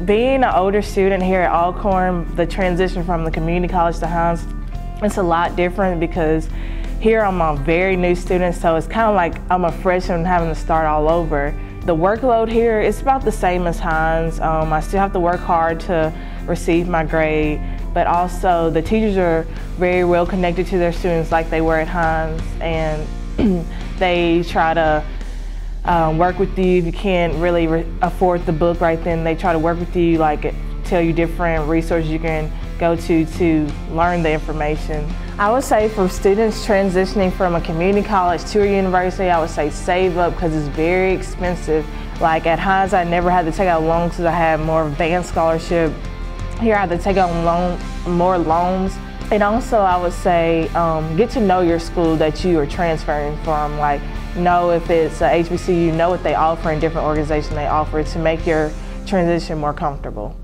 Being an older student here at Alcorn, the transition from the community college to Hinds, it's a lot different because here I'm a very new student, so it's kind of like I'm a freshman having to start all over. The workload here is about the same as Hinds. I still have to work hard to receive my grade, but also the teachers are very well connected to their students like they were at Hinds, and they try to work with you. If you can't really afford the book right then, they try to work with you, like tell you different resources you can go to learn the information. I would say for students transitioning from a community college to a university, I would say save up because it's very expensive. Like at Hinds, I never had to take out loans because I had more advanced scholarship. Here I had to take out more loans. And also I would say get to know your school that you are transferring from. Like know if it's a HBCU, know what they offer and different organizations they offer to make your transition more comfortable.